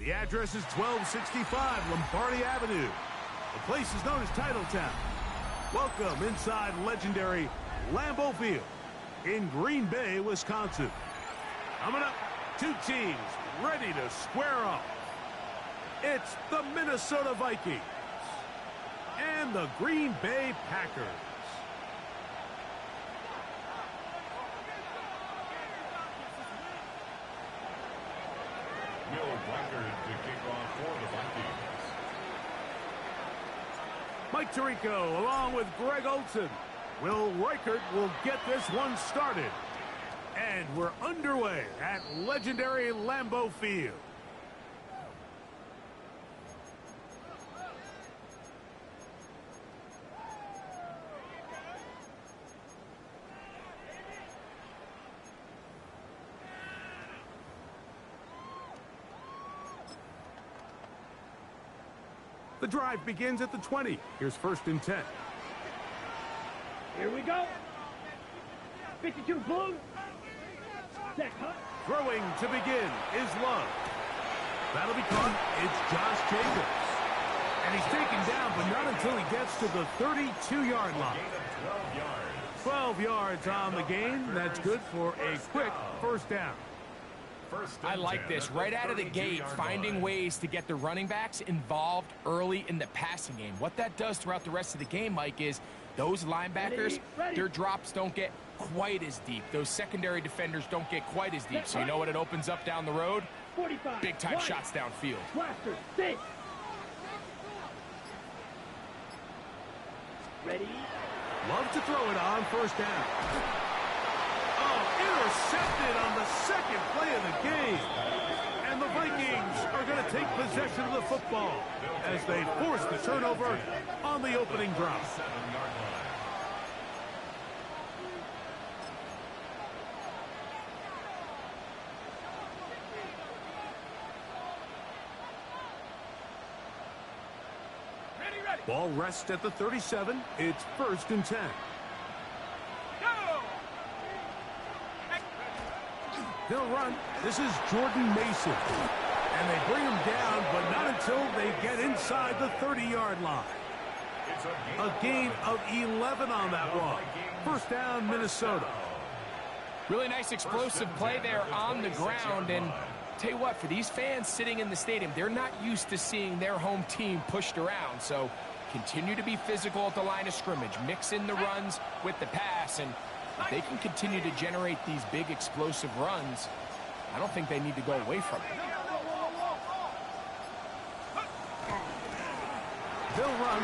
The address is 1265 Lombardi Avenue. The place is known as Titletown. Welcome inside legendary Lambeau Field in Green Bay, Wisconsin. Coming up, two teams ready to square off. It's the Minnesota Vikings and the Green Bay Packers. Will Reichert to kick off for the Vikings. Mike Tirico along with Greg Olson. Will Reichert will get this one started. And we're underway at legendary Lambeau Field. The drive begins at the 20. Here's 1st and 10. Here we go. 52 blue. Throwing to begin is Love. That'll be caught. It's Josh Jacobs. And he's taken down, but not until he gets to the 32-yard line. 12 yards on the gain. That's good for a quick first down. I like this. Right out of the gate, finding ways to get the running backs involved early in the passing game. What that does throughout the rest of the game, Mike, is those linebackers, their drops don't get quite as deep. Those secondary defenders don't get quite as deep. So you know what it opens up down the road? Big-time shots downfield. Ready? Love to throw it on 1st down. Intercepted on the second play of the game. And the Vikings are going to take possession of the football as they force the turnover on the opening drive. Ball rests at the 37. It's 1st and 10. They'll run. This is Jordan Mason. And they bring him down, but not until they get inside the 30-yard line. A gain of 11 on that one. 1st down, Minnesota. Really nice explosive play there on the ground. And tell you what, for these fans sitting in the stadium, they're not used to seeing their home team pushed around. So continue to be physical at the line of scrimmage. Mix in the runs with the pass. And if they can continue to generate these big explosive runs, I don't think they need to go away from it. They'll run.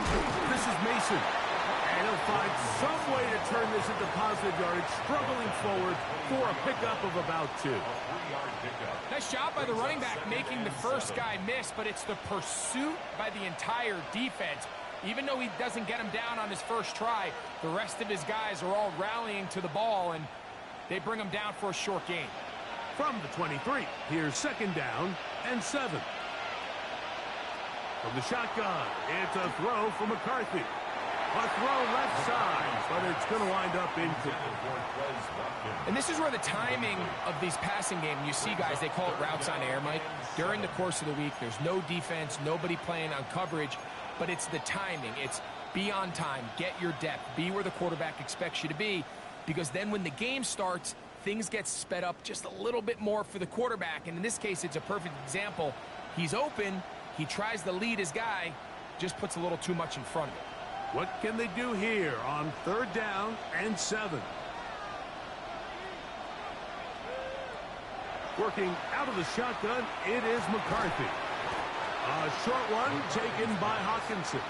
This is Mason. And he'll find some way to turn this into positive yardage, struggling forward for a pickup of about 2. Nice job by the running back making the first guy miss, but it's the pursuit by the entire defense. Even though he doesn't get him down on his first try, the rest of his guys are all rallying to the ball, and they bring him down for a short gain. From the 23, here's 2nd down and 7. From the shotgun, it's a throw for McCarthy. A throw left side, but it's going to wind up incomplete. And this is where the timing of these passing games, you see guys, they call it routes on air, Mike. During the course of the week, there's no defense, nobody playing on coverage. But it's the timing. It's be on time, get your depth, be where the quarterback expects you to be, because then when the game starts, things get sped up just a little bit more for the quarterback. And in this case, it's a perfect example. He's open, he tries to lead his guy, just puts a little too much in front of him. What can they do here on 3rd down and 7? Working out of the shotgun, it is McCarthy. A short one taken by Hawkinson.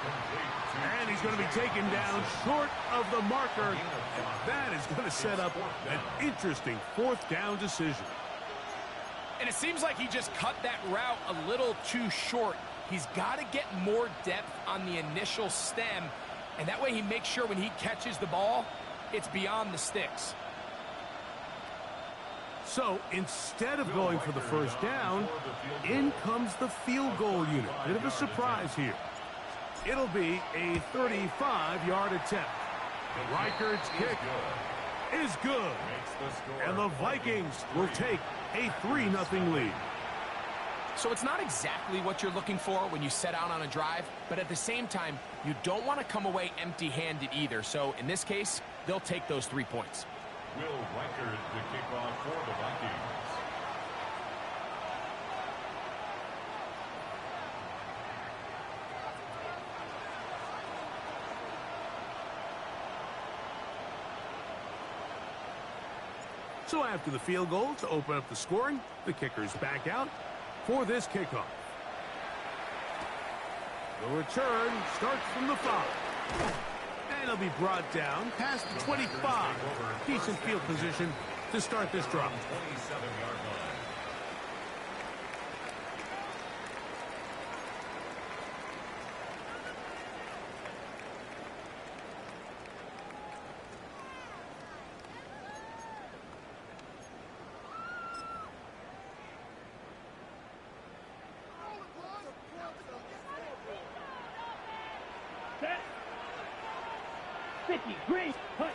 And he's going to be taken down short of the marker. And that is going to set up an interesting 4th down decision. And it seems like he just cut that route a little too short. He's got to get more depth on the initial stem. And that way he makes sure when he catches the ball, it's beyond the sticks. So instead of going for the 1st down, in comes the field goal unit. Bit of a surprise here. It'll be a 35-yard attempt. Reichert's kick is good. And the Vikings will take a 3-0 lead. So it's not exactly what you're looking for when you set out on a drive, but at the same time, you don't want to come away empty-handed either. So in this case, they'll take those 3 points. Will Reichard to kick off for the Vikings. So after the field goal to open up the scoring, the kicker's back out for this kickoff. The return starts from the 5. And it'll be brought down past the 25. Decent field position to start this drive. 27-yard line. Set. 50, green, punt.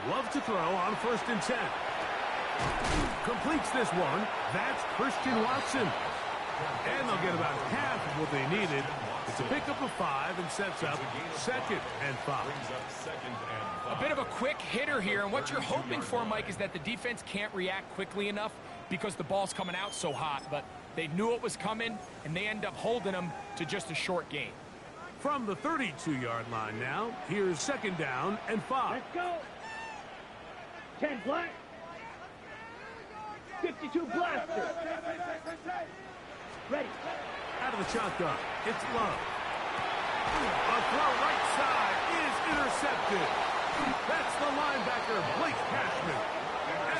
Love to throw on 1st and 10. Completes this one. That's Christian Watson. And they'll get about half of what they needed. It's a pickup of 5 and sets up 2nd and 5. Brings up 2nd and 5. A bit of a quick hitter here, and what you're hoping for, Mike, is that the defense can't react quickly enough because the ball's coming out so hot. But they knew it was coming, and they end up holding them to just a short gain. From the 32-yard line now, here's 2nd down and 5. Let's go. 10 black. 52 blaster. Ready. Out of the shotgun, it's Love. A throw right side is intercepted. That's the linebacker, Blake Cashman.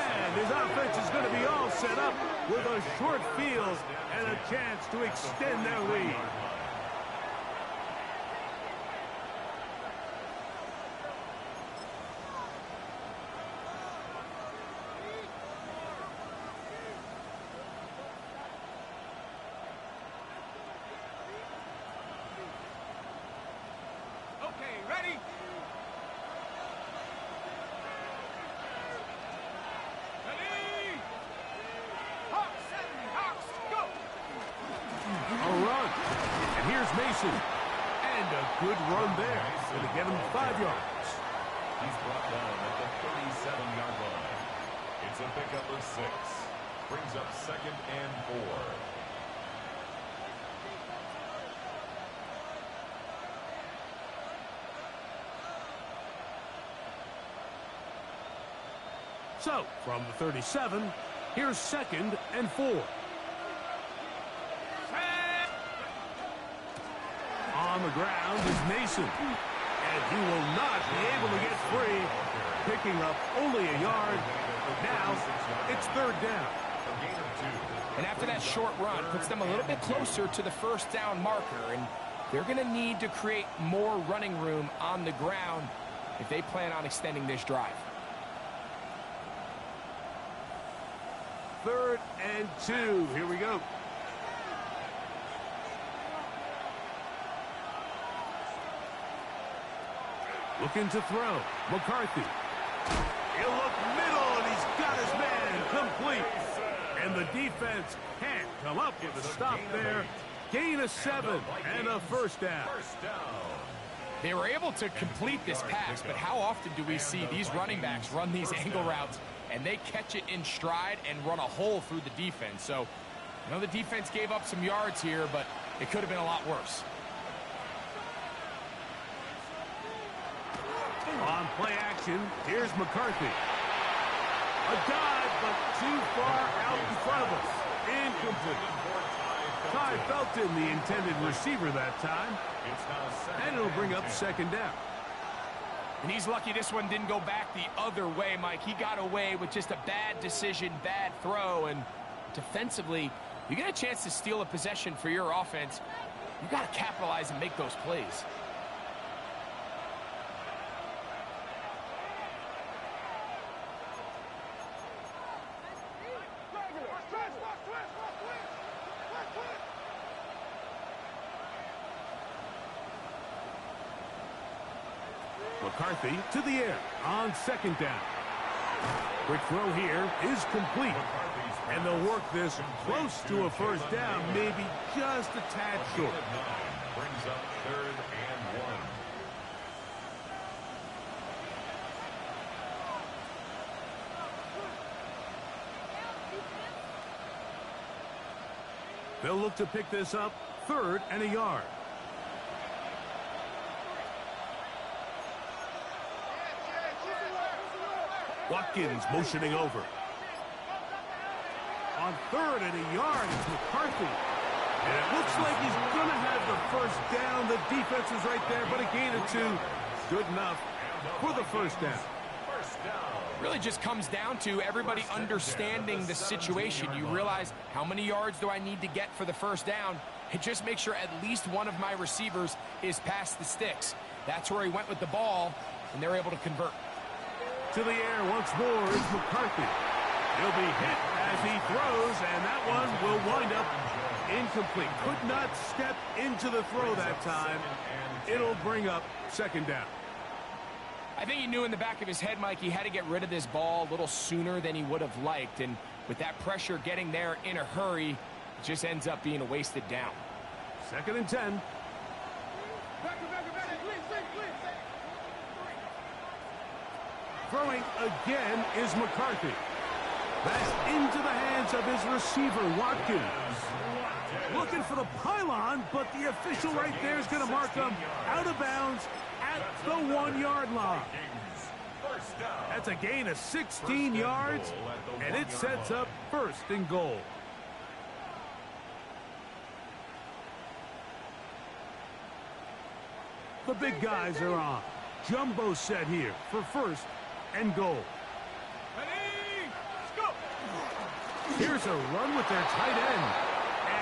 And his offense is going to be all set up with a short field and a chance to extend their lead. Ready? Ready? Hawks, Hawks, go! A run. And here's Mason. And a good run there. Going to get him 5 yards. He's brought down at the 37-yard line. It's a pickup of 6. Brings up 2nd and 4. So, from the 37, here's 2nd and 4. On the ground is Mason. And he will not be able to get free. Picking up only a yard. Now, it's 3rd down. And after that short run, puts them a little bit closer to the 1st down marker. And they're going to need to create more running room on the ground if they plan on extending this drive. 3rd and 2. Here we go. Looking to throw. McCarthy. He'll look middle, and he's got his man complete. And the defense can't come up with a stop there. Gain of 7 and a 1st down. They were able to complete this pass, but how often do we see these running backs run these angle routes and they catch it in stride and run a hole through the defense? So, I know the defense gave up some yards here, but it could have been a lot worse. On play action, here's McCarthy. A dive, but too far out in front of us. Incomplete. Ty Felton, the intended receiver that time. And it'll bring up 2nd down. And he's lucky this one didn't go back the other way, Mike. He got away with just a bad decision, bad throw, and defensively, you get a chance to steal a possession for your offense. You got to capitalize and make those plays. McCarthy to the air on 2nd down. Quick throw here is complete. And they'll work this close to a first down, maybe just a tad short. Brings up 3rd and 1. They'll look to pick this up, 3rd and a yard. Watkins motioning over. On 3rd and a yard, it's McCarthy. And it looks like he's going to have the first down. The defense is right there, but a gain of 2. Good enough for the first down. Really just comes down to everybody understanding the situation. You realize how many yards do I need to get for the first down, and just make sure at least one of my receivers is past the sticks. That's where he went with the ball, and they're able to convert. To the air once more is McCarthy. He'll be hit as he throws, and that one will wind up incomplete. Could not step into the throw that time. It'll bring up 2nd down. I think he knew in the back of his head, Mike, he had to get rid of this ball a little sooner than he would have liked. And with that pressure getting there in a hurry, it just ends up being a wasted down. 2nd and 10. Throwing again is McCarthy. That's into the hands of his receiver, Watkins. Looking for the pylon, but the official right there is going to mark him out of bounds at the 1-yard line. That's a gain of 16 yards, and it sets up 1st and goal. The big guys are on. Jumbo set here for 1st and goal. Here's a run with their tight end.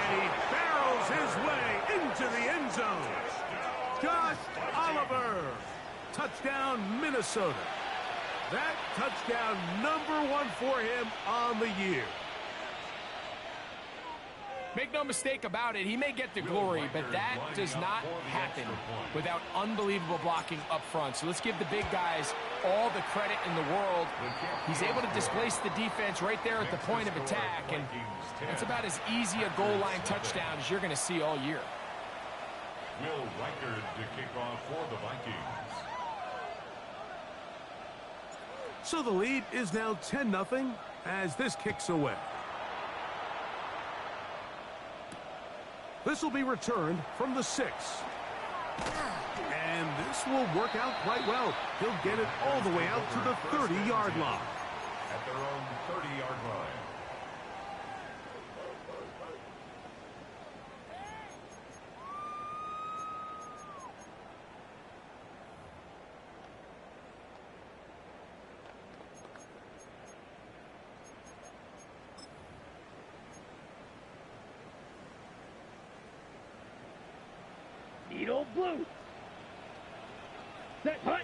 And he barrels his way into the end zone. Josh Oliver. Touchdown, Minnesota. That touchdown #1 for him on the year. Make no mistake about it, he may get the glory, but that does not happen without unbelievable blocking up front. So let's give the big guys all the credit in the world. He's able to displace the defense right there at the point of attack, and that's about as easy a goal line touchdown as you're going to see all year. Will Reichard to kick off for the Vikings. So the lead is now 10-0 as this kicks away. This will be returned from the 6. And this will work out quite well. He'll get it all the way out to the 30-yard line. At their own 30-yard line. Needle blue. Set, hut.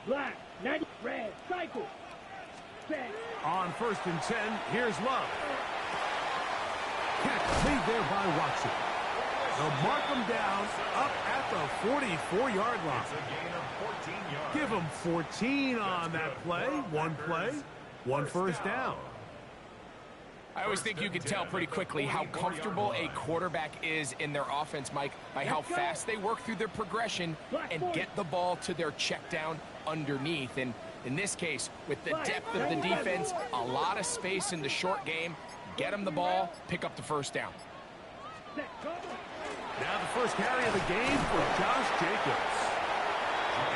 Black, 90, red, cycle. Set. On 1st and 10, here's Love. Catch made there by Watson. They'll mark him down up at the 44-yard line. It's a gain of 14 yards. Give him 14 on that play, one first down. I always think you can tell pretty quickly how comfortable a quarterback is in their offense, Mike, by how fast they work through their progression and get the ball to their check down underneath. And in this case, with the depth of the defense, a lot of space in the short game, get them the ball, pick up the first down. Now the first carry of the game for Josh Jacobs.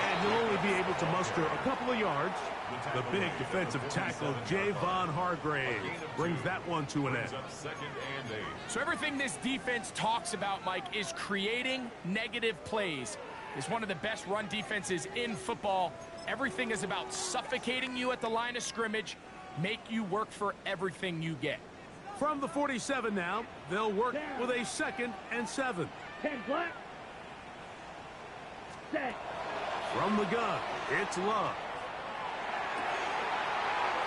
And he'll only be able to muster a couple of yards. The big defensive tackle, Javon Hargrave, brings that one to an end. So everything this defense talks about, Mike, is creating negative plays. It's one of the best run defenses in football. Everything is about suffocating you at the line of scrimmage, make you work for everything you get. From the 47 now, they'll work with a 2nd and 7. 10 black. Set. From the gun, it's Love.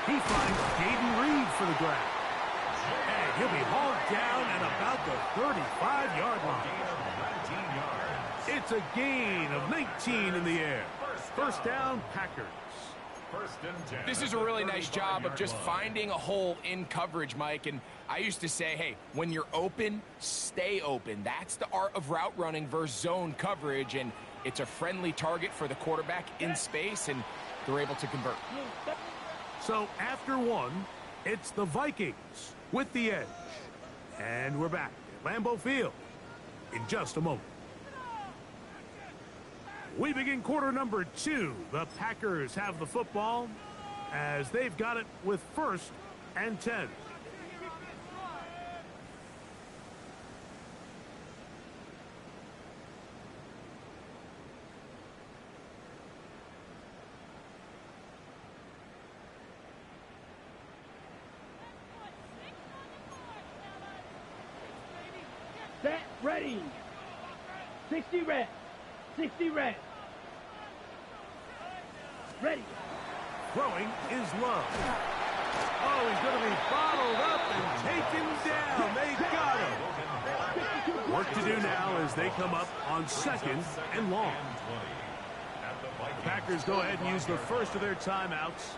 He finds Jaden Reed for the grab. And he'll be hauled down at about the 35-yard line. It's a gain of 19 in the air. First down, Packers. First and 10. This is a really nice job of just finding a hole in coverage, Mike. And I used to say, hey, when you're open, stay open. That's the art of route running versus zone coverage. And it's a friendly target for the quarterback in space, and they're able to convert. So after one, it's the Vikings with the edge. And we're back at Lambeau Field in just a moment. We begin quarter number 2. The Packers have the football as they've got it with 1st and 10. Set, ready. 60 red. 60 red. Ready. Throwing is Love. Oh, he's going to be bottled up and taken down. They got him. Work to do now as they come up on 2nd and long. The Packers go ahead and use the first of their timeouts,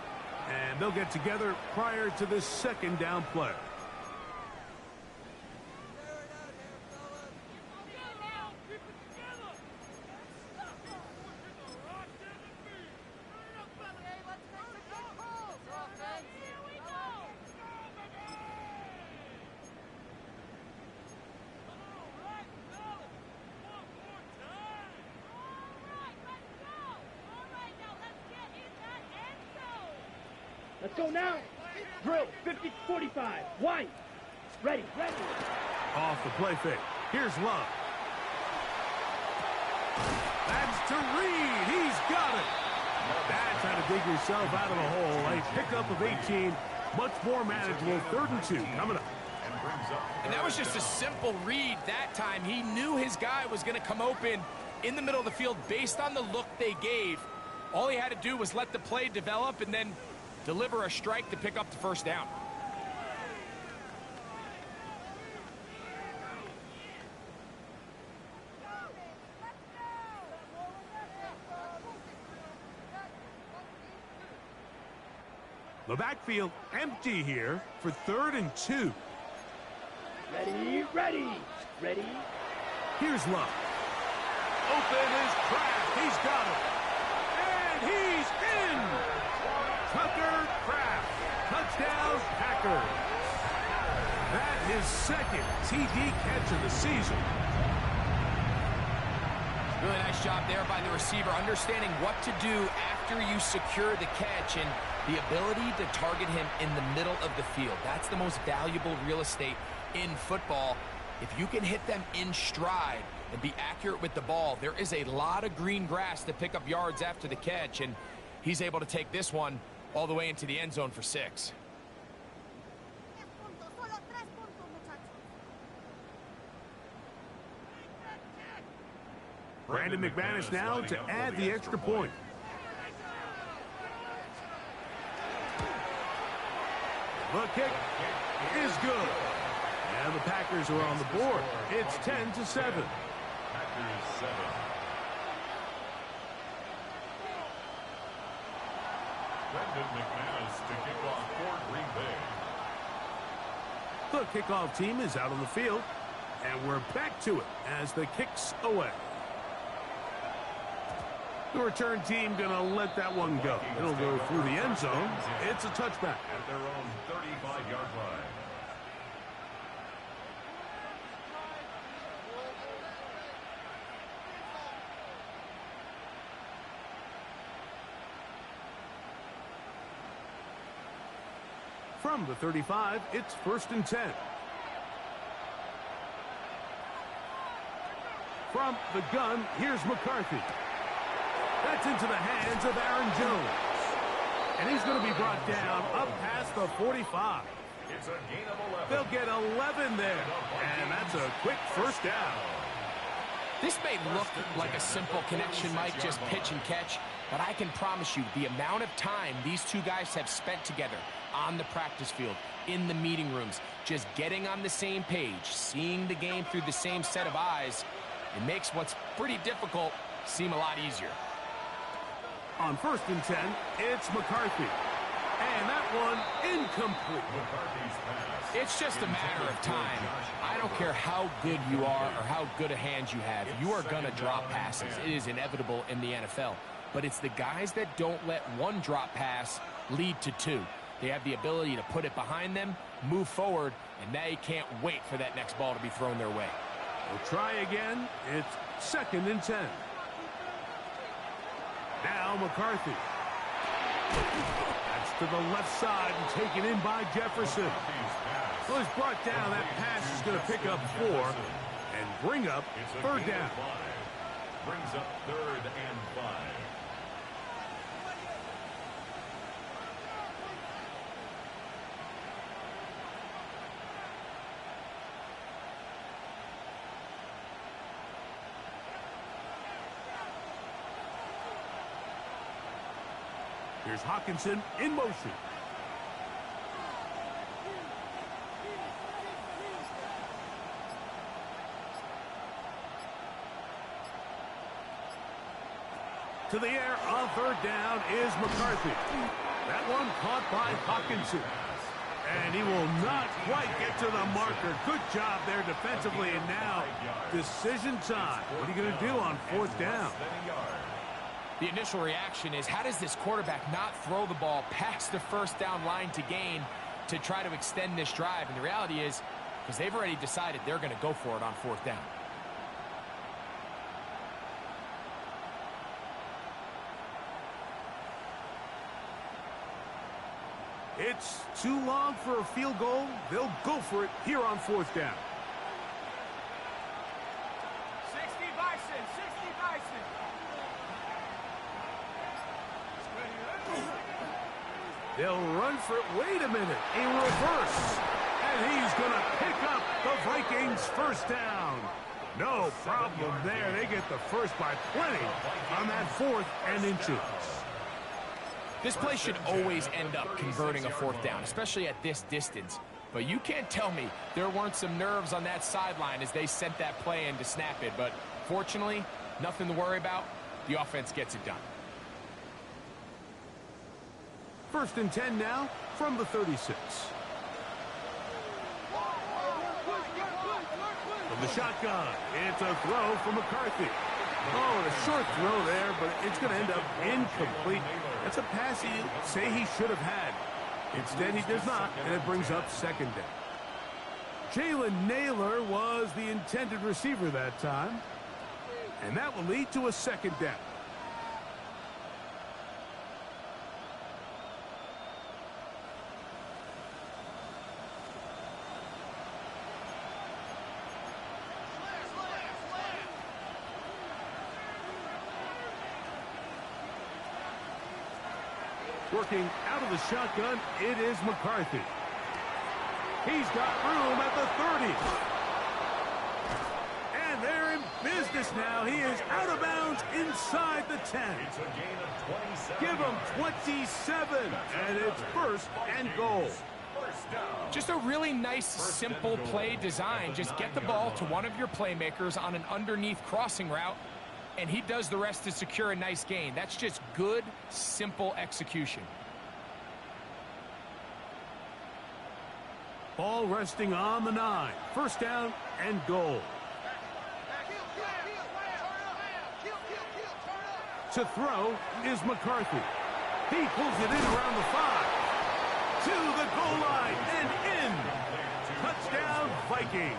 and they'll get together prior to this 2nd down play. Let's go now. Drill, 50-45. White. Ready, ready. Off the play fake. Here's Love. That's to Reed. He's got it. That's how to dig yourself out of the hole. A pickup of 18. Much more manageable. 3rd and 2 coming up. And that was just a simple read that time. He knew his guy was going to come open in the middle of the field based on the look they gave. All he had to do was let the play develop and then deliver a strike to pick up the 1st down. The backfield empty here for 3rd and 2. Ready, ready. Ready. Here's Love. Open is Kraft. He's got it. And he's in. Tucker Kraft. Touchdown, Packers. That is 2nd TD catch of the season. Really nice job there by the receiver, understanding what to do after you secure the catch and the ability to target him in the middle of the field. That's the most valuable real estate in football. If you can hit them in stride and be accurate with the ball, there is a lot of green grass to pick up yards after the catch, and he's able to take this one all the way into the end zone for 6. Brandon McManus now to add the extra point. The kick is good. And the Packers are on the board. It's 10-7. Packers 7. Brandon McManus to kick off for Green Bay. The kickoff team is out on the field, and we're back to it as the kick's away. The return team going to let that one go. It'll go through the end zone. It's a touchback. At their own 35-yard line. From the 35, it's 1st and 10. From the gun, here's McCarthy. That's into the hands of Aaron Jones. And he's going to be brought down up past the 45. It's a gain of 11. They'll get 11 there. And that's a quick 1st down. This may look like a simple connection, Mike, just pitch and catch, but I can promise you the amount of time these two guys have spent together on the practice field, in the meeting rooms, just getting on the same page, seeing the game through the same set of eyes, it makes what's pretty difficult seem a lot easier. On 1st and 10, it's McCarthy. And that one incomplete. McCarthy's pass. It's just a matter of time. I don't care how good you are or how good a hand you have. You are going to drop passes. It is inevitable in the NFL. But it's the guys that don't let one drop pass lead to two. They have the ability to put it behind them, move forward, and they can't wait for that next ball to be thrown their way. We'll try again. It's 2nd and 10. Now McCarthy. That's to the left side and taken in by Jefferson. Well, he's brought down. That pass is going to pick up 4 and bring up 3rd down. Brings up 3rd and 5. Here's Hawkinson in motion. To the air on 3rd down is McCarthy. That one caught by Hawkinson. And he will not quite get to the marker. Good job there defensively. And now decision time. What are you going to do on 4th down? The initial reaction is, how does this quarterback not throw the ball past the 1st down line to gain to try to extend this drive? And the reality is, because they've already decided they're going to go for it on 4th down. It's too long for a field goal. They'll go for it here on 4th down. 60 Bison, 60 Bison. They'll run for it. Wait a minute. A reverse. And he's going to pick up the Vikings' 1st down. No problem there. They get the first by plenty on that 4th and inches. This play should always end up converting a 4th down, especially at this distance. But you can't tell me there weren't some nerves on that sideline as they sent that play in to snap it. But fortunately, nothing to worry about. The offense gets it done. 1st and 10 now from the 36. From the shotgun, it's a throw from McCarthy. Oh, and a short throw there, but it's going to end up incomplete. That's a pass you say he should have had. Instead, he does not, and it brings up 2nd down. Jalen Naylor was the intended receiver that time, and that will lead to a 2nd down. Working out of the shotgun, it is McCarthy. He's got room at the 30. And they're in business now. He is out of bounds inside the 10. It's a gain of 27. Give him 27, and it's 1st and goal. Just a really nice, simple play design. Just get the ball to one of your playmakers on an underneath crossing route, and he does the rest to secure a nice gain. That's just good, simple execution. Ball resting on the 9. 1st down and goal. To throw is McCarthy. He pulls it in around the 5. To the goal line and in. Touchdown, Vikings.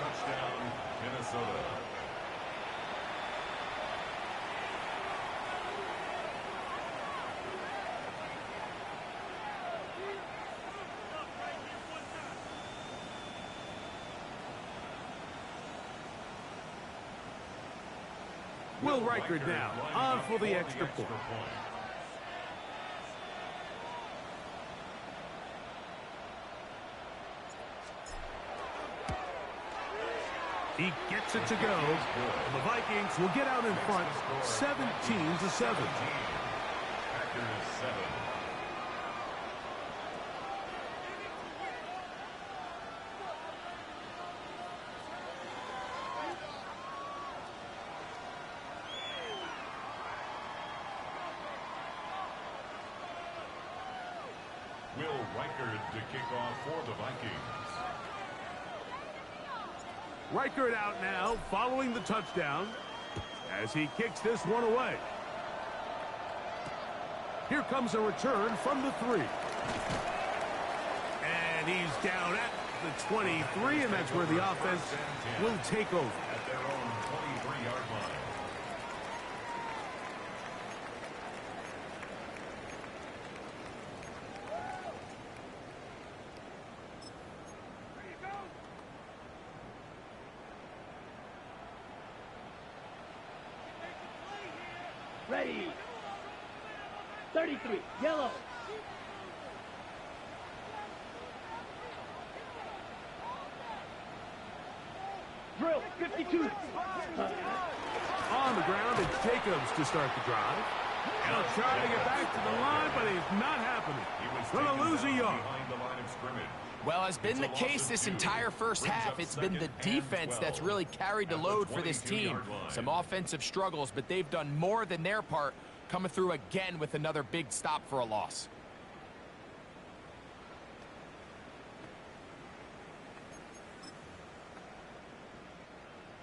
Touchdown, Minnesota. Will Riker now on for the extra point. He gets it to go. And the Vikings will get out in front 17-7. Packers 7. Reichard to kick off for the Vikings. Reichard out now, following the touchdown, as he kicks this one away. Here comes a return from the 3. And he's down at the 23, and that's where the offense will take over. At their own 23-yard line. Ready. 33, yellow. Drill, 52. On the ground, it's Jacobs to start the drive. He'll try to get back to the line, but it's not happening. Going to lose a yard. Behind the line of scrimmage. Well, has been the case this entire first half. It's been the defense that's really carried the load for this team. Some offensive struggles, but they've done more than their part, coming through again with another big stop for a loss.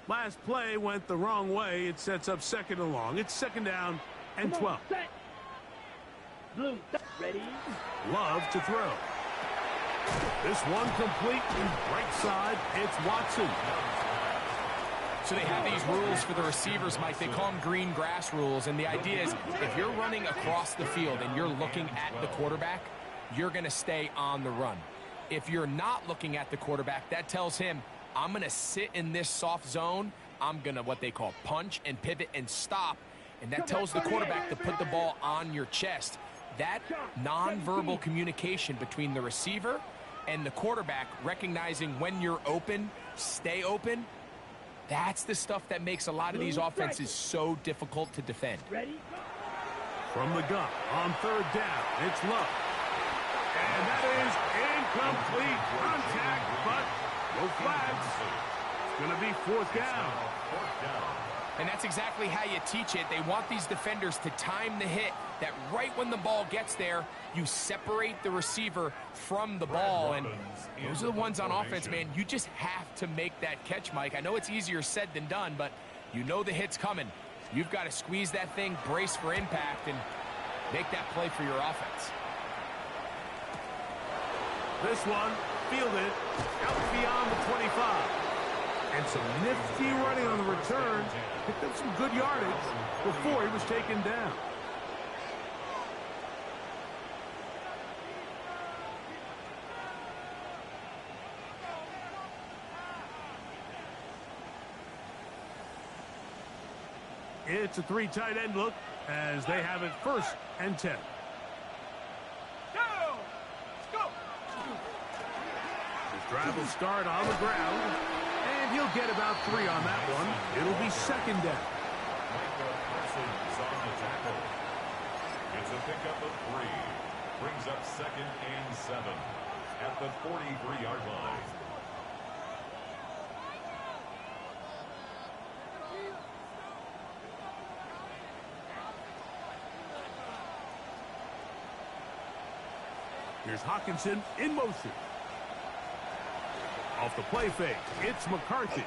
Last play went the wrong way. It sets up second and long. It's second down and 12. Set. Blue, ready. Love to throw. This one complete and right side. It's Watson. So they have these rules for the receivers, Mike. They call them green grass rules. And the idea is if you're running across the field and you're looking at the quarterback, you're going to stay on the run. If you're not looking at the quarterback, that tells him, I'm going to sit in this soft zone. I'm going to what they call punch and pivot and stop. And that tells the quarterback to put the ball on your chest. That nonverbal communication between the receiver and the quarterback, recognizing when you're open, stay open, that's the stuff that makes a lot of these offenses so difficult to defend. Ready? From the gun on third down, it's Love. And that is incomplete contact, but no flags. It's going to be fourth down. And that's exactly how you teach it. They want these defenders to time the hit, that right when the ball gets there, you separate the receiver from the ball. And those are the ones on offense, man. You just have to make that catch, Mike. I know it's easier said than done, but you know the hit's coming. You've got to squeeze that thing, brace for impact, and make that play for your offense. This one, fielded out beyond the 25. And some nifty running on the return. Picked up some good yardage before he was taken down. It's a 3 tight end look as they have it first and 10. His drive will start on the ground. And he'll get about 3 on that one. It'll be second down. It's a pickup of 3. Brings up second and 7 at the 43-yard line. Here's Hawkinson in motion. Off the play fake, it's McCarthy.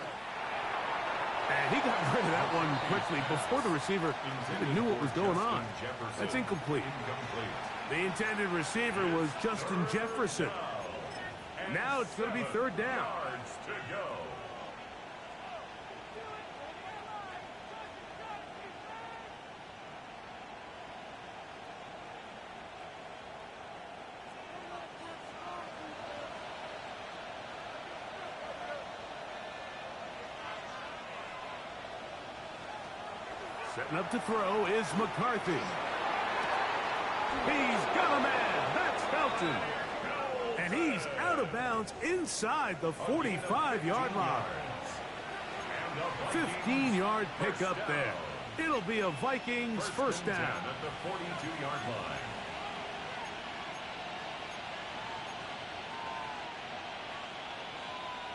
And he got rid of that one quickly before the receiver even knew what was going on. That's incomplete. The intended receiver was Justin Jefferson. Now it's going to be third down. Setting up to throw is McCarthy. He's got a man. That's Felton. And he's out of bounds inside the 45-yard line. 15-yard pickup there. It'll be a Vikings first down. At the 42-yard line.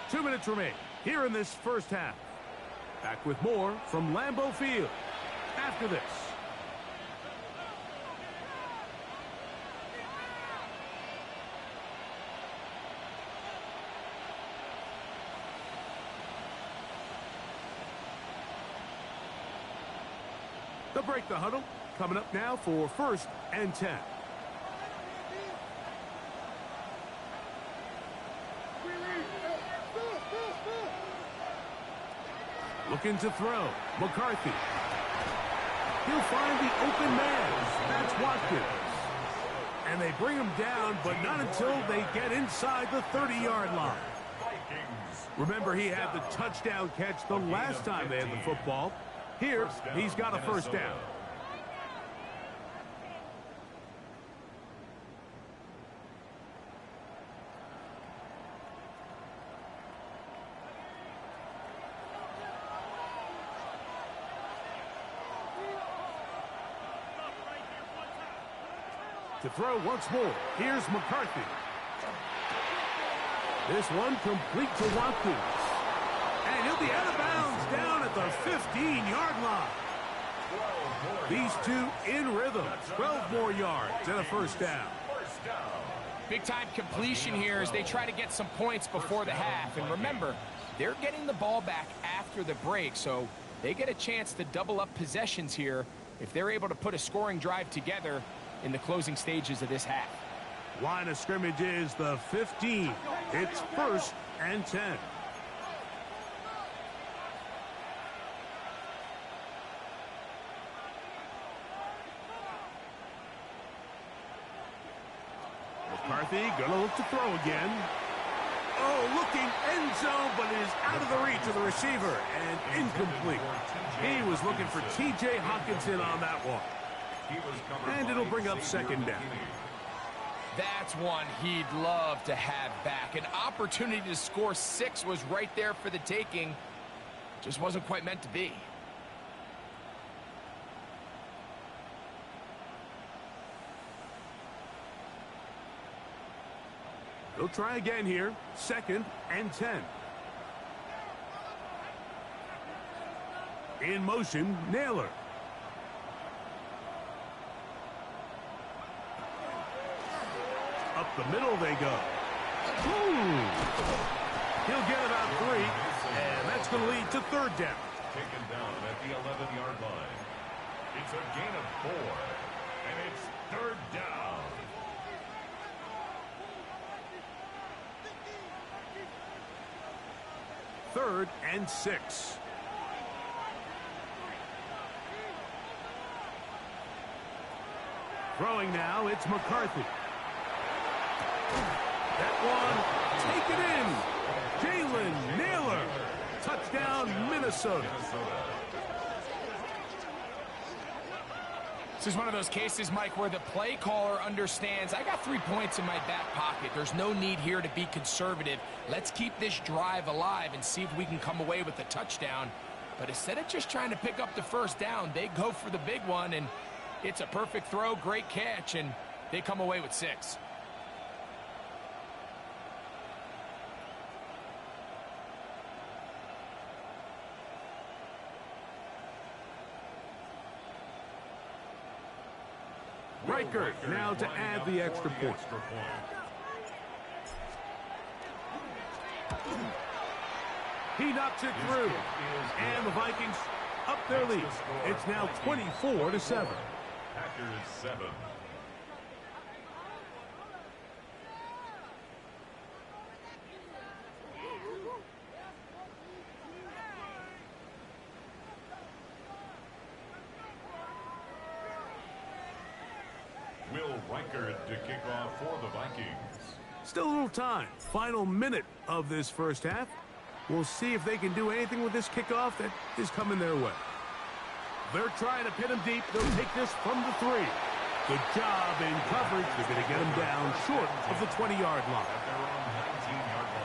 Two minutes remain here in this first half. Back with more from Lambeau Field after this. break the huddle. Coming up now for 1st and 10. Looking to throw. McCarthy. He'll find the open man. That's Watkins. And they bring him down, but not until they get inside the 30-yard line. Remember, he had the touchdown catch the last time they had the football. Here, he's got a first down. To throw once more. Here's McCarthy. This one complete to Watkins. And he'll be out of bounds down at the 15-yard line. These two in rhythm. 12 more yards and a first down. Big-time completion here as they try to get some points before the half. And remember, they're getting the ball back after the break, so they get a chance to double up possessions here if they're able to put a scoring drive together in the closing stages of this half. Line of scrimmage is the 15. It's 1st and 10. McCarthy gonna look to throw again. Oh, looking end zone, but it is out of the reach of the receiver and incomplete. He was looking for T.J. Hockenson on that one. And it'll bring up 2nd down. That's one he'd love to have back. An opportunity to score 6 was right there for the taking. Just wasn't quite meant to be. They'll try again here. 2nd and 10. In motion, Naylor. Up the middle they go. Ooh. He'll get about 3, and that's going to lead to 3rd down. Taken down at the 11-yard line. It's a gain of 4, and it's 3rd down. Third and 6. Throwing now, it's McCarthy. That one, taken in. Jalen Naylor. Touchdown, Minnesota. This is one of those cases, Mike, where the play caller understands, I got 3 points in my back pocket. There's no need here to be conservative. Let's keep this drive alive and see if we can come away with a touchdown. But instead of just trying to pick up the first down, they go for the big one, and it's a perfect throw, great catch, and they come away with 6. Riker now to add the extra point. He knocks it through. And the Vikings up their lead. It's now 24-7. Packers 7. Will Riker to kick off for the Vikings. Still a little time. Final minute of this first half. We'll see if they can do anything with this kickoff that is coming their way. They're trying to pin him deep. They'll take this from the 3. Good job in coverage. They're going to get him down short of the 20-yard line. At their own 19-yard line.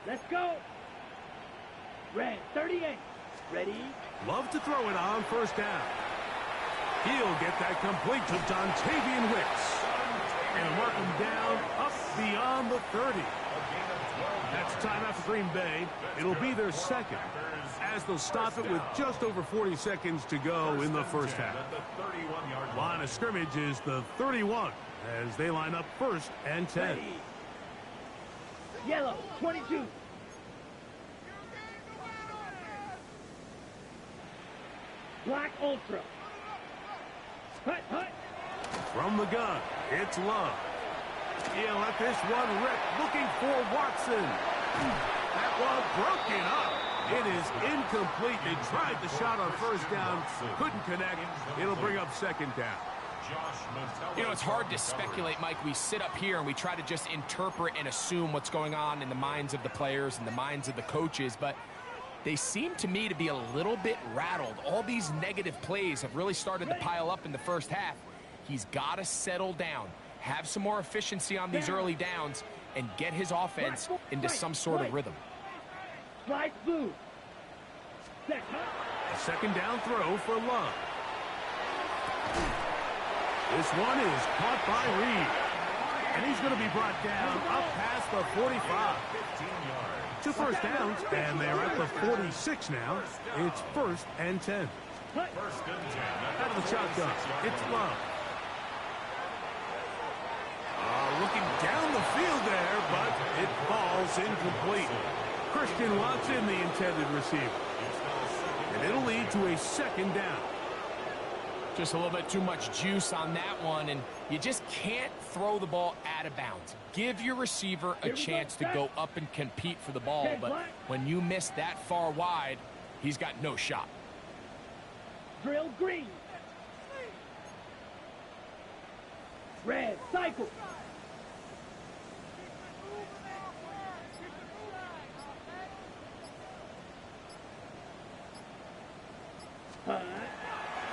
Let's go. Red 38. Ready? Love to throw it on first down. He'll get that complete to Dontavian Wicks. And mark them down up beyond the 30. That's timeout for Green Bay. It'll be their second, as they'll stop it with just over 40 seconds to go in the first half. Line of scrimmage is the 31 as they line up 1st and 10. Ready. Yellow, 22. Black Ultra. Hut, hut. From the gun, it's Love. He'll let this one rip, looking for Watson. That one broken up. It is incomplete. They tried the shot on first down, couldn't connect. It'll bring up 2nd down. You know, it's hard to speculate, Mike. We sit up here and we try to just interpret and assume what's going on in the minds of the players and the minds of the coaches, but they seem to me to be a little bit rattled. All these negative plays have really started to pile up in the first half. He's got to settle down, have some more efficiency on these early downs, and get his offense into some sort of rhythm. Slide blue. Set, A 2nd down throw for Love. This one is caught by Reed. And he's going to be brought down up past the 45. 2 first downs, and they're at the 46 now. It's 1st and 10. Out of the shotgun, it's Love. Looking down the field there, but it falls incomplete. Christian Watson, the intended receiver. And it'll lead to a 2nd down. Just a little bit too much juice on that one, and you just can't throw the ball out of bounds. Give your receiver a chance to go up and compete for the ball, but when you miss that far wide, he's got no shot. drill green. Red, cycle.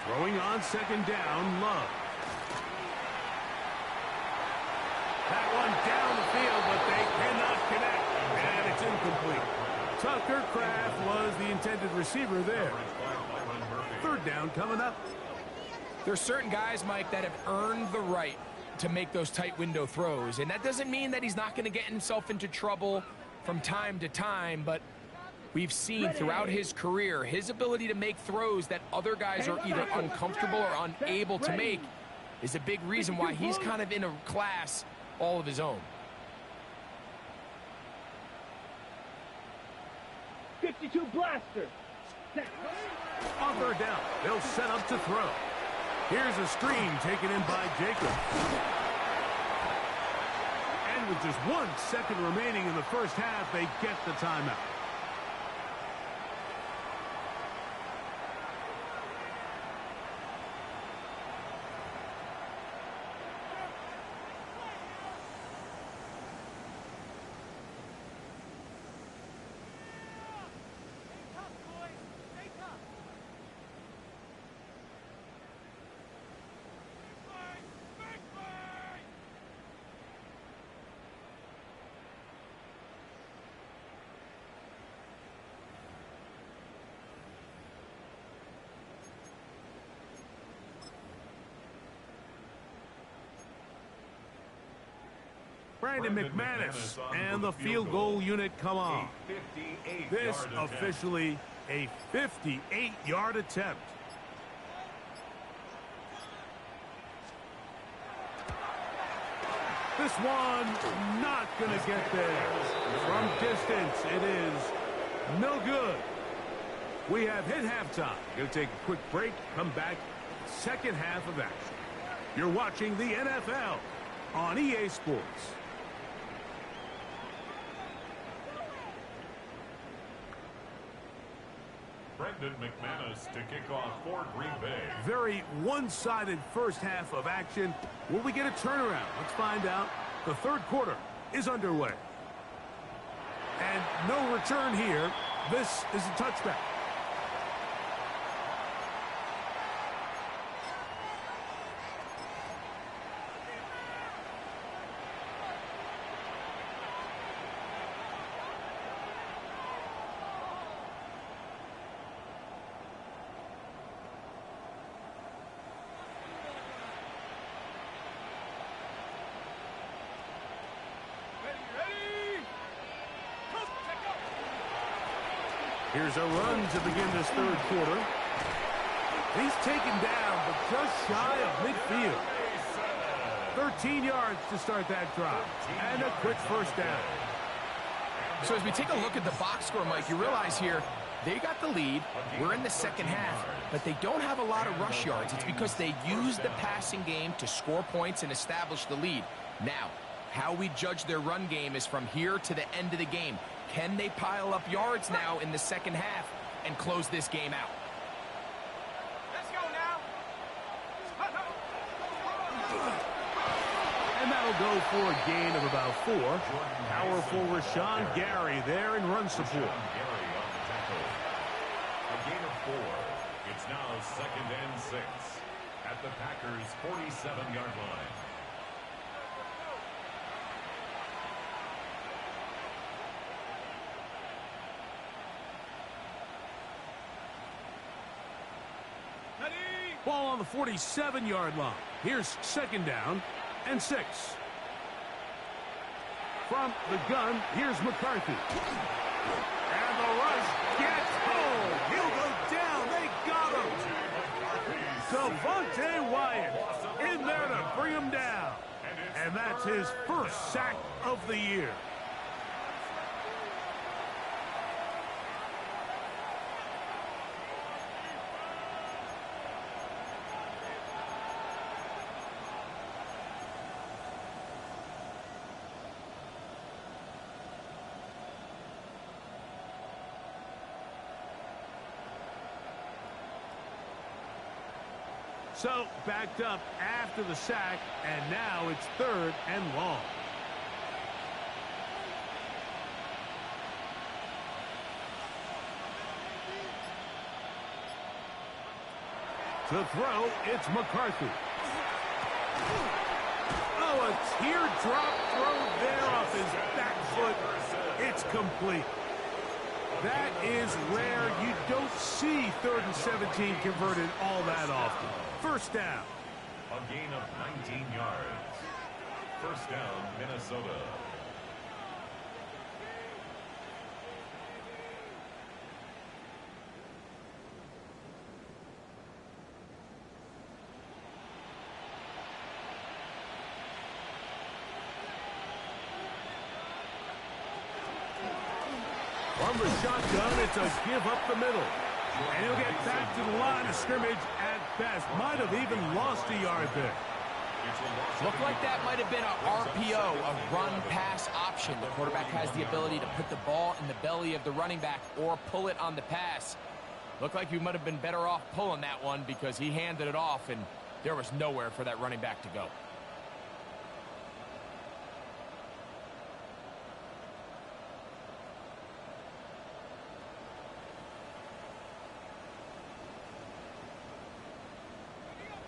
Throwing on 2nd down, Love. That one down the field, but they cannot connect, and it's incomplete. Tucker Kraft was the intended receiver there. 3rd down coming up. There's certain guys, Mike, that have earned the right to make those tight window throws, and that doesn't mean that he's not going to get himself into trouble from time to time, but we've seen throughout his career his ability to make throws that other guys are either uncomfortable or unable to make is a big reason why he's kind of in a class all of his own. 52 blaster. Set. On 3rd down, they'll set up to throw. Here's a screen taken in by Jacob. And with just 1 second remaining in the first half, they get the timeout. Brandon McManus and the field goal unit come on. This officially a 58-yard attempt. This one not going to get there. From distance, it is no good. We have hit halftime. Going to take a quick break, come back, 2nd half of action. You're watching the NFL on EA Sports. Brendan McManus to kick off for Green Bay. Very one-sided first half of action. Will we get a turnaround? Let's find out. The 3rd quarter is underway. And no return here. This is a touchback. Here's a run to begin this third quarter. He's taken down, but just shy of midfield. 13 yards to start that drive, and a quick first down. So as we take a look at the box score, Mike, you realize here, they got the lead. We're in the second half, but they don't have a lot of rush yards. It's because they use the passing game to score points and establish the lead. Now, how we judge their run game is from here to the end of the game. Can they pile up yards now in the second half and close this game out? Let's go now. And that'll go for a gain of about 4. Powerful Rashawn Gary there in run support. A gain of 4. It's now 2nd and 6 at the Packers' 47-yard line. Ball on the 47-yard line. Here's 2nd down and 6. From the gun, here's McCarthy. And the rush gets home. He'll go down. They got him. Devontae Wyatt in there to bring him down. And that's his first sack of the year. So, backed up after the sack, and now it's 3rd and long. To throw, it's McCarthy. Oh, a teardrop throw there off his back foot. It's complete. That is rare. You don't see 3rd and 17 converted all that often. First down. A gain of 19 yards. First down, Minnesota. From the shotgun, it's a give up the middle. And he'll get back to the line of scrimmage at best. Might have even lost a yard there. Looked like that might have been a RPO, a run-pass option. The quarterback has the ability to put the ball in the belly of the running back or pull it on the pass. Looked like he might have been better off pulling that one because he handed it off, and there was nowhere for that running back to go.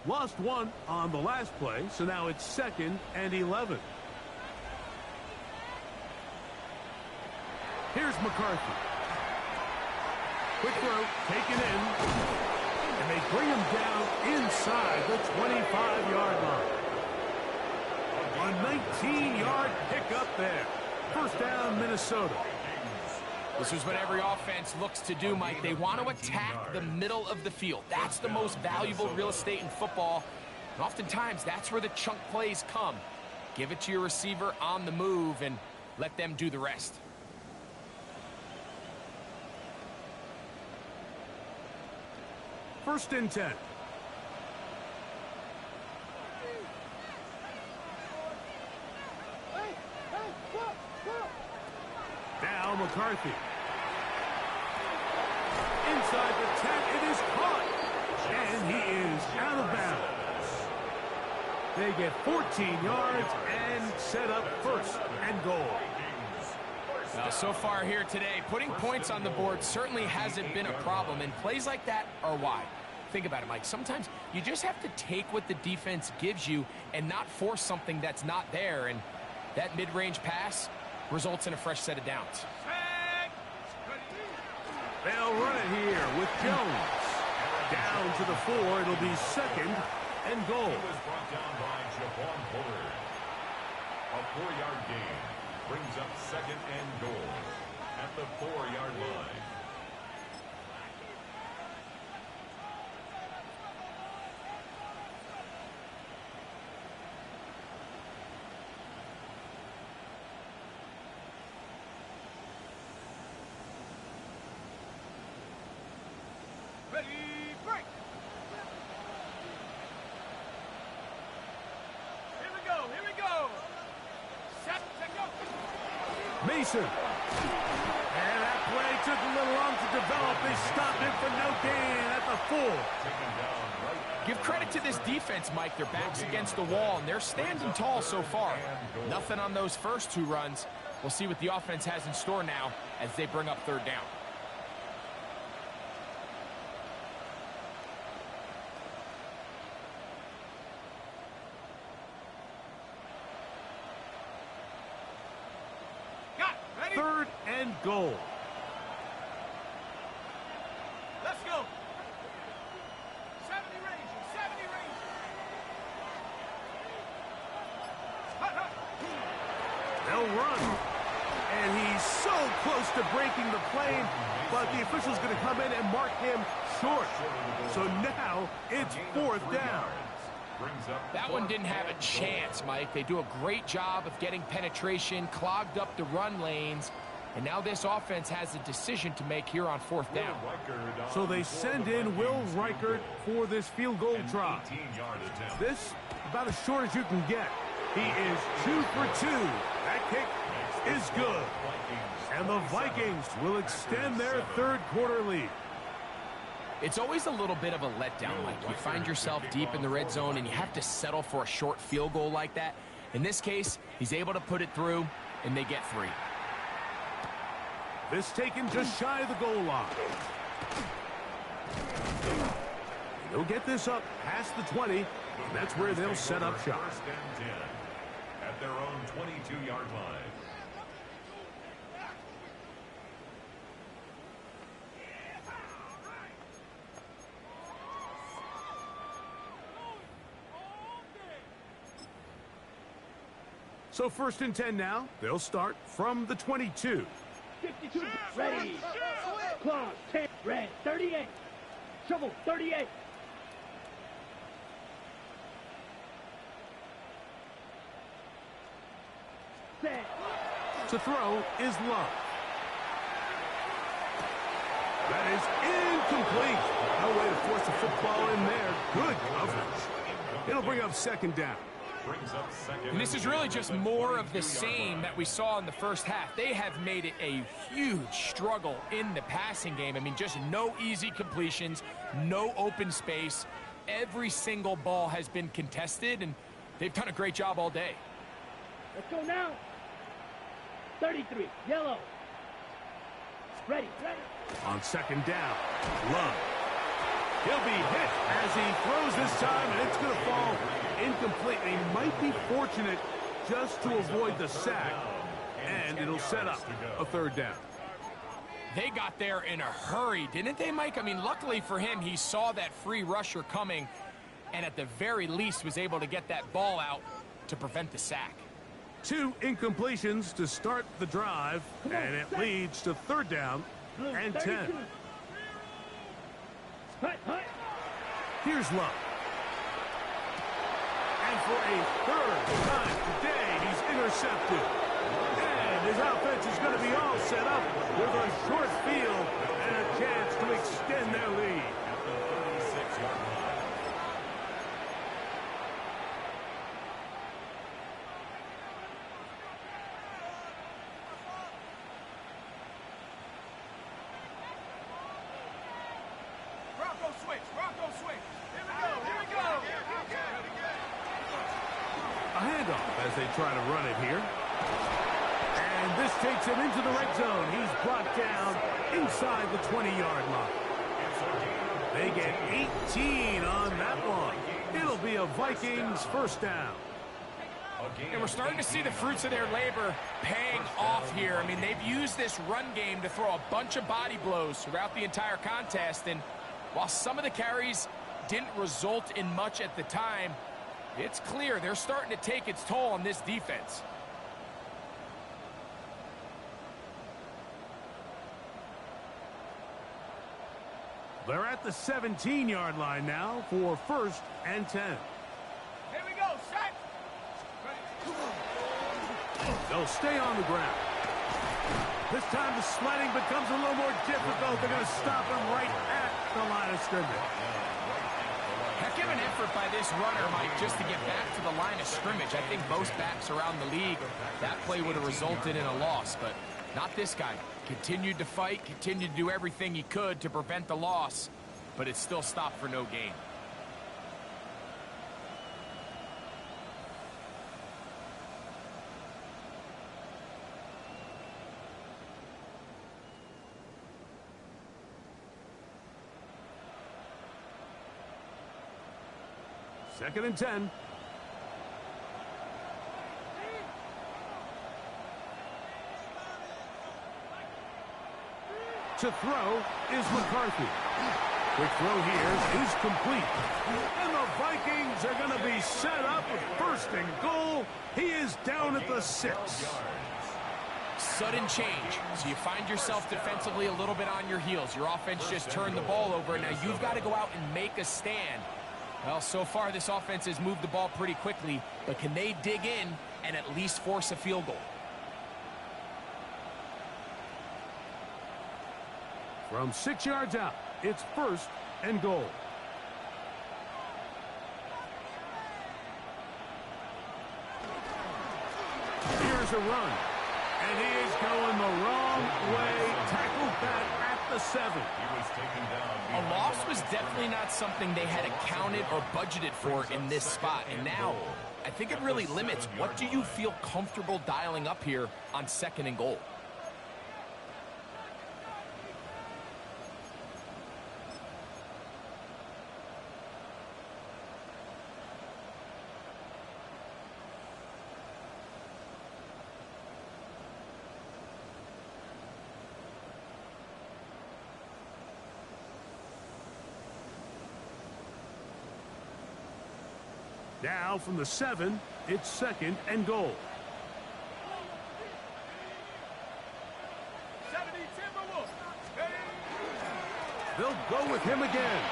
Lost 1 on the last play, so now it's 2nd and 11. Here's McCarthy. Quick throw, taken in. And they bring him down inside the 25-yard line. A 19-yard pickup there. First down, Minnesota. This is what every offense looks to do, Mike. They want to attack the middle of the field. That's the most valuable real estate in football. And oftentimes, that's where the chunk plays come. Give it to your receiver on the move and let them do the rest. First and 10. Now McCarthy. Inside the 10, it is caught. And he is out of bounds. They get 14 yards and set up 1st and goal. So far here today, putting points on the board certainly hasn't been a problem, and plays like that are why. Think about it, Mike. Sometimes you just have to take what the defense gives you and not force something that's not there, and that mid-range pass results in a fresh set of downs. They'll run it here with Jones. Down to the 4. It'll be 2nd and goal. He was brought down by Javon Bullard. A 4-yard gain brings up 2nd and goal at the 4-yard line. Mason. And that play took a little long to develop. They stopped it for no gain at the 4. Give credit to this defense, Mike. Their back's against the wall, and they're standing tall so far. Nothing on those first 2 runs. We'll see what the offense has in store now as they bring up 3rd down. Got it. Ready? 3rd and goal. Let's go. 70 Rangers. 70 Rangers. Hut, hut. They'll run. And he's so close to breaking the plane, but the official's going to come in and mark him short. So now it's 4th down. That one didn't have a chance, Mike. They do a great job of getting penetration, clogged up the run lanes, and now this offense has a decision to make here on 4th down. So they send in Will Reichert for this field goal try. This about as short as you can get. He is 2 for 2. That kick is good. And the Vikings will extend their 3rd quarter lead. It's always a little bit of a letdown, Mike. You find yourself deep in the red zone and you have to settle for a short field goal like that. In this case, he's able to put it through, and they get 3. This taken just shy of the goal line. They'll get this up past the 20, and that's where they'll set up shop. 1st and 10 at their own 22-yard line. So 1st and 10 now. They'll start from the 22. 52, ready. Claws, 10, red, 38. Shovel, 38. Set. To throw is Love. That is incomplete. No way to force the football in there. Good coverage. It'll bring up 2nd down. And this is really just more of the same that we saw in the first half. They have made it a huge struggle in the passing game. I mean, just no easy completions, no open space. Every single ball has been contested, and they've done a great job all day. Let's go now. 33, yellow. Ready, ready. On 2nd down, Love. He'll be hit as he throws this time, and it's going to fall incomplete. He might be fortunate just to avoid the sack, and it'll set up a 3rd down. They got there in a hurry, didn't they, Mike? I mean, luckily for him, he saw that free rusher coming, and at the very least was able to get that ball out to prevent the sack. 2 incompletions to start the drive, and it leads to 3rd down and 10. Here's Love. And for a 3rd time today, he's intercepted. And his offense is going to be all set up with a short field and a chance to extend their lead. Bronco switch. Bronco switch. Here we go. Here we go. A handoff as they try to run it here. And this takes him into the red zone. He's brought down inside the 20-yard line. They get 18 on that one. It'll be a Vikings 1st down. And we're starting to see the fruits of their labor paying off here. I mean, they've used this run game to throw a bunch of body blows throughout the entire contest. And while some of the carries didn't result in much at the time, it's clear they're starting to take its toll on this defense. They're at the 17-yard line now for 1st and 10. Here we go. Set. They'll stay on the ground. This time the sledding becomes a little more difficult. They're going to stop him right at the line of scrimmage. Heck of an effort by this runner, Mike, just to get back to the line of scrimmage. I think most backs around the league, that play would have resulted in a loss, but not this guy. Continued to fight, continued to do everything he could to prevent the loss, but it still stopped for no gain. Second and 10. To throw is McCarthy. Quick throw here is complete. And the Vikings are going to be set up with first and goal. He is down at the 6. Sudden change. So you find yourself defensively a little bit on your heels. Your offense just turned the ball over, and now you've got to go out and make a stand. Well, so far this offense has moved the ball pretty quickly, but can they dig in and at least force a field goal? From 6 yards out, it's first and goal. Here's a run. And he is going the wrong way. Tackled back at the 7. He was taken down. A loss was definitely not something they had accounted or budgeted for in this spot. And now, I think it really limits what do you feel comfortable dialing up here on second and goal. Now from the 7, it's second and goal. 70 Timberwolves. They'll go with him again.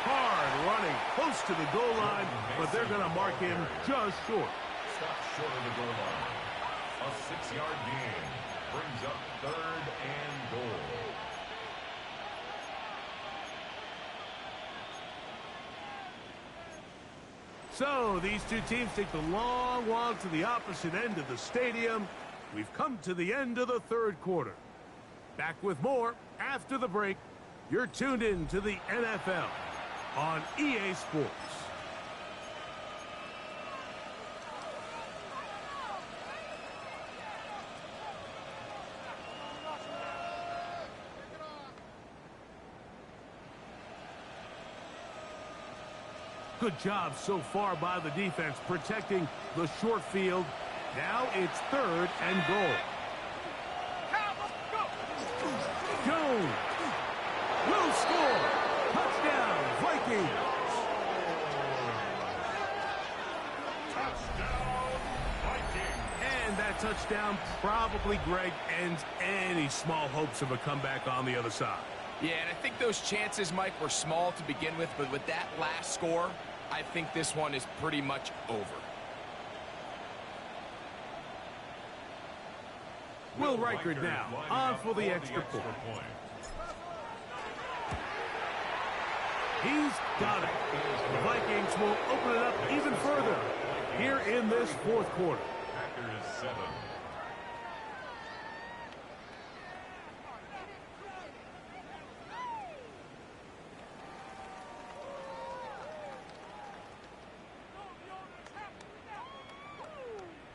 Hard running, close to the goal line, but they're going to mark him just short. Stop short of the goal line. A 6-yard gain brings up third and goal. So these two teams take the long walk to the opposite end of the stadium. We've come to the end of the third quarter. Back with more after the break. You're tuned in to the NFL on EA Sports. Good job so far by the defense protecting the short field. Now it's third and goal. Jones will score. Touchdown, Vikings. Touchdown, Vikings. And that touchdown probably, Greg, ends any small hopes of a comeback on the other side. Yeah, and I think those chances, Mike, were small to begin with, but with that last score, I think this one is pretty much over. Will Reichard now on for the extra point. He's got it. The Vikings will open it up even further here in this fourth quarter. Packers 7.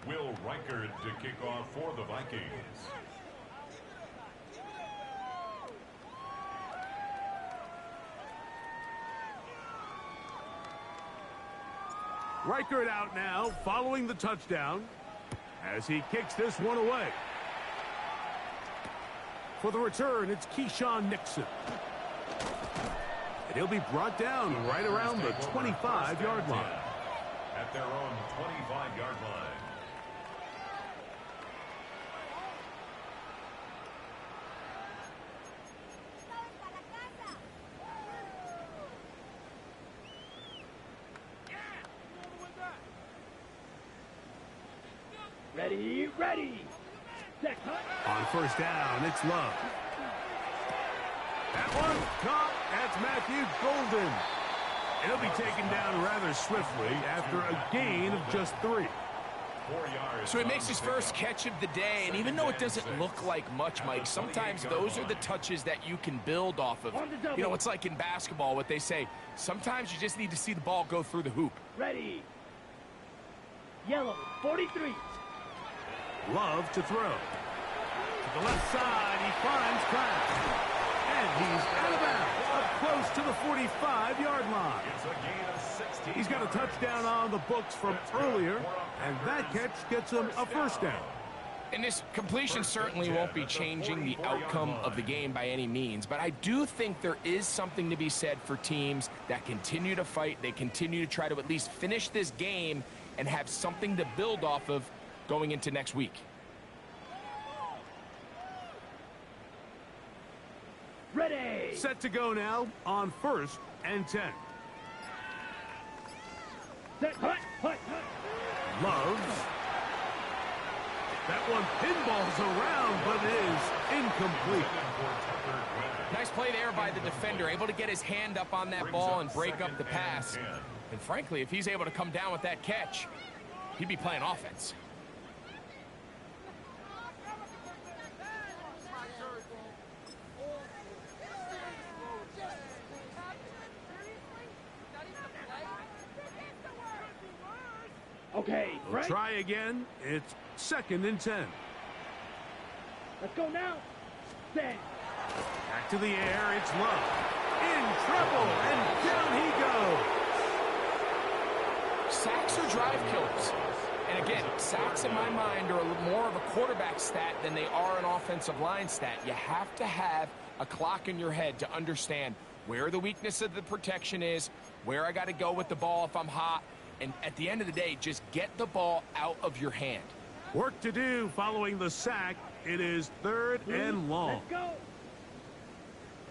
Will Reichard to kick off for the Vikings. Reichard out now following the touchdown as he kicks this one away. For the return, it's Keyshawn Nixon. And he'll be brought down right around the 25-yard line. At their own 25-yard line. Ready, ready. Set, cut. On first down, it's Love. That one caught. That's Matthew Golden. It'll be taken down rather swiftly after a gain of just 3. 4 yards. So he makes his first catch of the day, and even though it doesn't look like much, Mike, sometimes those are the touches that you can build off of. You know, it's like in basketball, what they say, sometimes you just need to see the ball go through the hoop. Ready. Yellow, 43. Love to throw. To the left side, he finds Kraft. And he's out of bounds, up close to the 45-yard line. It's a gain of 16. He's got a touchdown on the books from earlier, and that catch gets him a first down. And this completion certainly won't be changing the outcome of the game by any means, but I do think there is something to be said for teams that continue to fight, they continue to try to at least finish this game and have something to build off of going into next week. Ready. Set to go now on 1st and 10. Set. Hut, hut, hut. Loves. That one pinballs around, but is incomplete. Nice play there by the defender, able to get his hand up on that ball and break up the pass. And frankly, if he's able to come down with that catch, he'd be playing offense. Okay, We'll right. try again. It's 2nd and 10. Let's go now. Set. Back to the air. It's Love. In trouble, and down he goes. Sacks are drive killers. And again, sacks in my mind are a little more of a quarterback stat than they are an offensive line stat. You have to have a clock in your head to understand where the weakness of the protection is, where I got to go with the ball if I'm hot. And at the end of the day, just get the ball out of your hand. Work to do following the sack. It is 3rd and long. Let's go.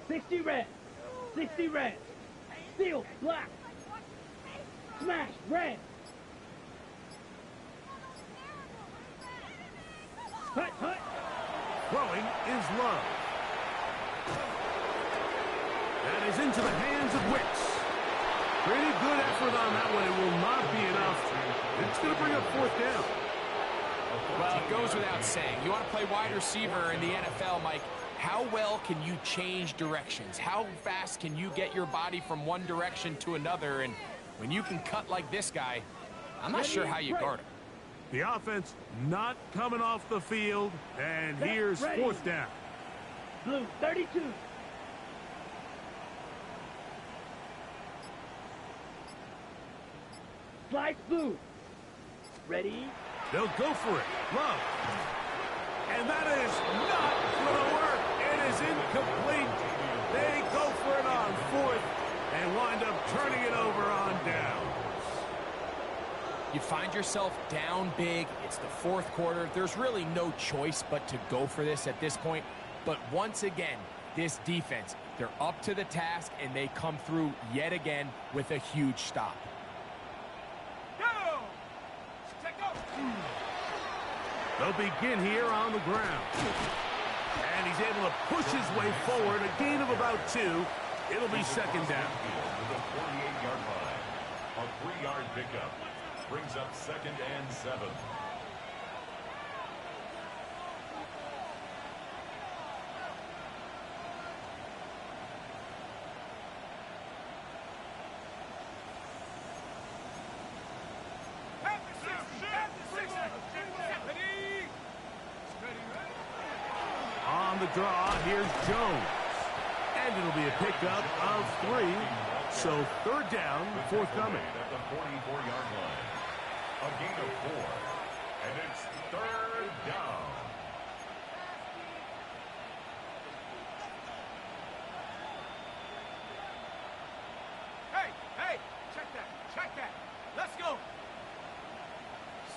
60 red. 60 red. Steal, black. Smash, red. Hut, hut. Throwing is Love. That is into the hands of Wicks. Pretty good effort on that one. It will not be enough. It's going to bring up 4th down. Well, it goes without saying. You want to play wide receiver in the NFL, Mike. How well can you change directions? How fast can you get your body from one direction to another? And when you can cut like this guy, I'm not sure how you guard him. The offense not coming off the field. And here's 4th down. Blue, 32. Slice blue. Ready? They'll go for it. Love. And that is not going to work. It is incomplete. They go for it on 4th and wind up turning it over on down. You find yourself down big. It's the 4th quarter. There's really no choice but to go for this at this point. But once again, this defense, they're up to the task, and they come through yet again with a huge stop. They'll begin here on the ground. And he's able to push his way forward. A gain of about 2. It'll be 2nd down. To the 48-yard line. A 3-yard pickup brings up 2nd and 7. On the draw, here's Jones. And it'll be a pickup of 3. So 3rd down, forthcoming. At the 44-yard line. A gain of 4. And it's 3rd down. Hey, check that. Let's go.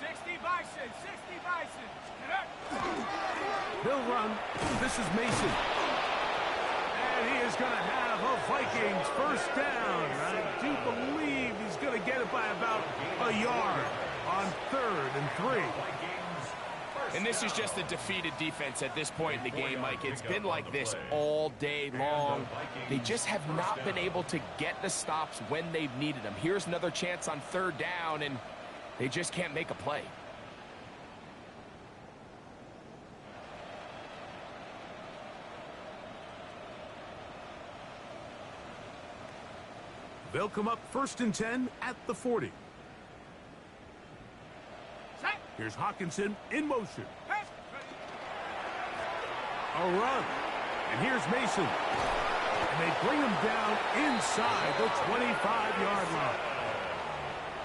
60 Bison, 60 Bison. He'll run. This is Mason. And he is going to have a Vikings first down. I do believe he's going to get it by about a yard on 3rd and 3. Vikings first And this is just a defeated defense at this point in the game, Mike. It's been like this all day long. They just have not been able to get the stops when they've needed them. Here's another chance on third down, and they just can't make a play. They'll come up 1st and 10 at the 40. Here's Hawkinson in motion. A run. And here's Mason. And they bring him down inside the 25-yard line.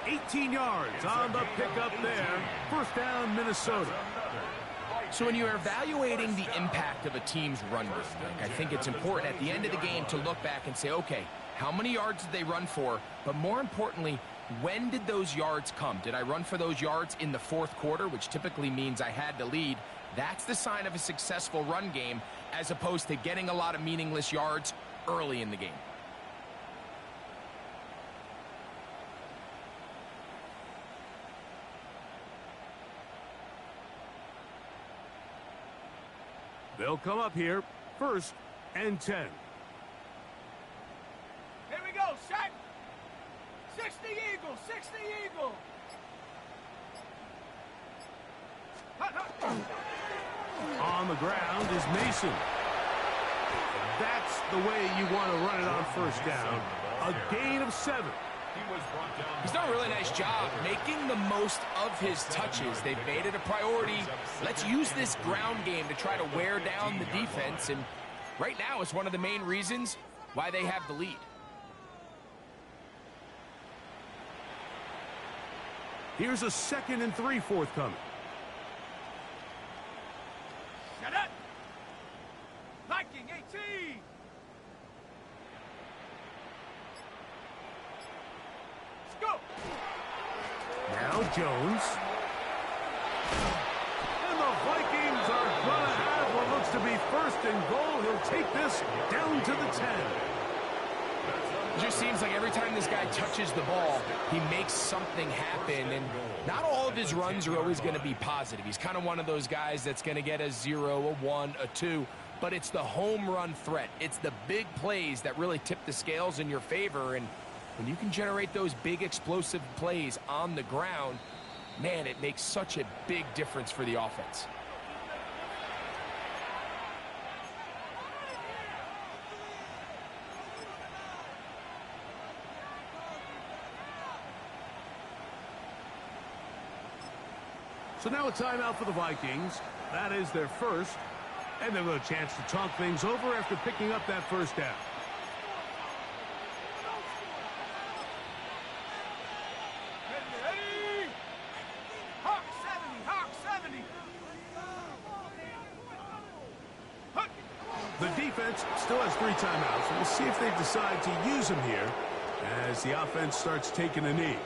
18 yards on the pickup there. First down, Minnesota. So when you're evaluating the impact of a team's run game, I think it's important at the end of the game to look back and say, okay, how many yards did they run for? But more importantly, when did those yards come? Did I run for those yards in the fourth quarter, which typically means I had to lead? That's the sign of a successful run game, as opposed to getting a lot of meaningless yards early in the game. They'll come up here 1st and 10. Here we go, set. 60 Eagle, 60 Eagle. On the ground is Mason. That's the way you want to run it on first down. A gain of 7. He's done a really nice job making the most of his touches. They've made it a priority. Let's use this ground game to try to wear down the defense. And right now it's one of the main reasons why they have the lead. Here's a 2nd and 3 forthcoming. Shut up. Viking 18. Let's go. Now Jones. And the Vikings are going to have what looks to be 1st and goal. He'll take this down to the 10. It just seems like every time this guy touches the ball, he makes something happen. And not all of his runs are always going to be positive. He's kind of one of those guys that's going to get a 0, a 1, a 2. But it's the home run threat. It's the big plays that really tip the scales in your favor. And when you can generate those big explosive plays on the ground, man, it makes such a big difference for the offense. So now a timeout for the Vikings. That is their first. And they've got a chance to talk things over after picking up that first down. Ready. Hawk 70, Hawk 70. The defense still has 3 timeouts. We'll see if they decide to use them here as the offense starts taking a knee.